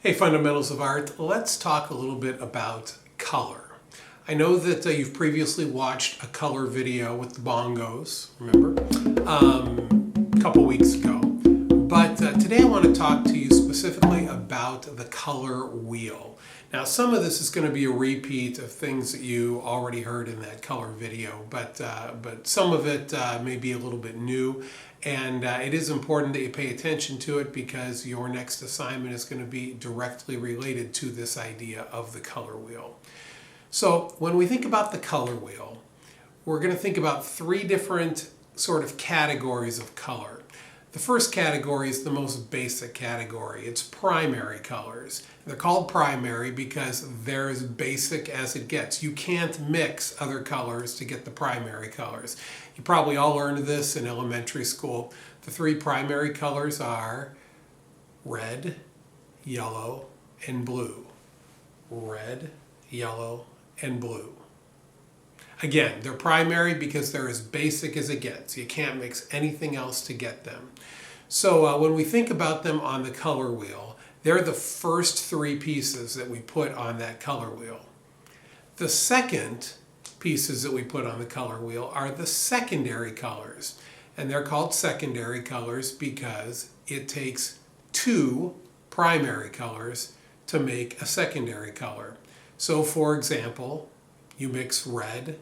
Hey, Fundamentals of Art, let's talk a little bit about color. I know that you've previously watched a color video with the bongos, remember, a couple weeks ago. But today I want to talk to you specifically about the color wheel. Now, some of this is going to be a repeat of things that you already heard in that color video, but some of it may be a little bit new. And it is important that you pay attention to it because your next assignment is going to be directly related to this idea of the color wheel. So when we think about the color wheel, we're going to think about three different sort of categories of color. The first category is the most basic category. It's primary colors. They're called primary because they're as basic as it gets. You can't mix other colors to get the primary colors. You probably all learned this in elementary school. The three primary colors are red, yellow, and blue. Red, yellow, and blue. Again, they're primary because they're as basic as it gets. You can't mix anything else to get them. So when we think about them on the color wheel, they're the first three pieces that we put on that color wheel. The second pieces that we put on the color wheel are the secondary colors. And they're called secondary colors because it takes two primary colors to make a secondary color. So for example, you mix red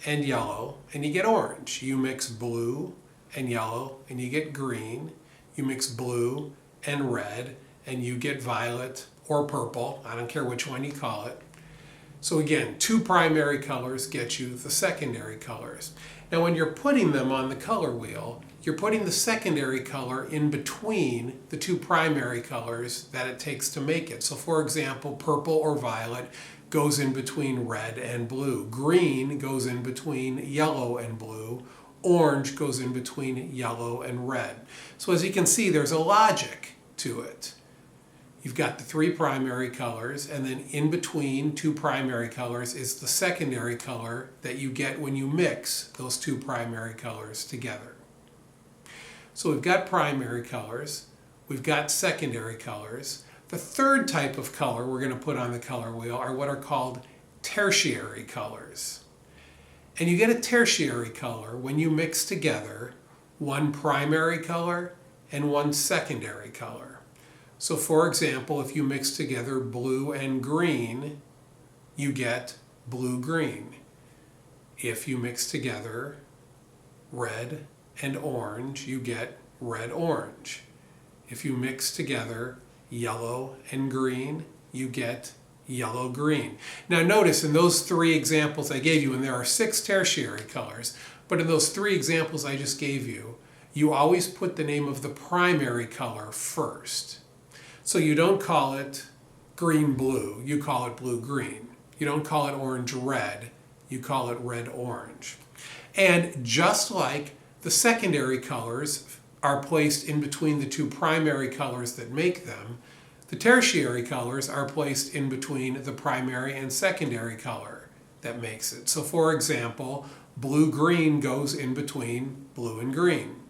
and yellow and you get orange. You mix blue and yellow and you get green. You mix blue and red and you get violet or purple. I don't care which one you call it. So again, two primary colors get you the secondary colors. Now when you're putting them on the color wheel, you're putting the secondary color in between the two primary colors that it takes to make it. So for example, purple or violet goes in between red and blue. Green goes in between yellow and blue. Orange goes in between yellow and red. So as you can see, there's a logic to it. You've got the three primary colors, and then in between two primary colors is the secondary color that you get when you mix those two primary colors together. So we've got primary colors, we've got secondary colors. The third type of color we're going to put on the color wheel are what are called tertiary colors. And you get a tertiary color when you mix together one primary color and one secondary color. So for example, if you mix together blue and green, you get blue-green. If you mix together red and orange, you get red-orange. If you mix together yellow and green, you get yellow-green. Now notice in those three examples I gave you, and there are 6 tertiary colors, but in those 3 examples I just gave you, you always put the name of the primary color first. So you don't call it green-blue, you call it blue-green. You don't call it orange-red, you call it red-orange. And just like the secondary colors are placed in between the two primary colors that make them, the tertiary colors are placed in between the primary and secondary color that makes it. So for example, blue-green goes in between blue and green.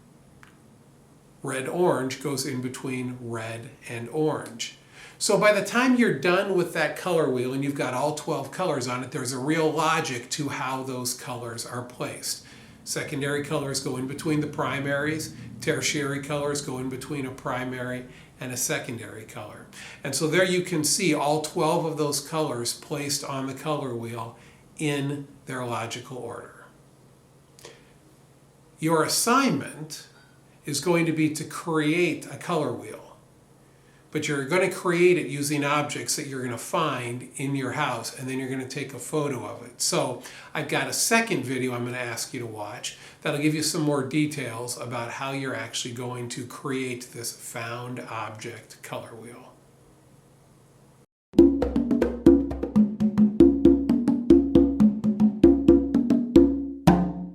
Red-orange goes in between red and orange. So by the time you're done with that color wheel and you've got all 12 colors on it, there's a real logic to how those colors are placed. Secondary colors go in between the primaries, tertiary colors go in between a primary and a secondary color. And so there you can see all 12 of those colors placed on the color wheel in their logical order. Your assignment is going to be to create a color wheel, but you're going to create it using objects that you're going to find in your house, and then you're going to take a photo of it. So I've got a second video I'm going to ask you to watch that'll give you some more details about how you're actually going to create this found object color wheel.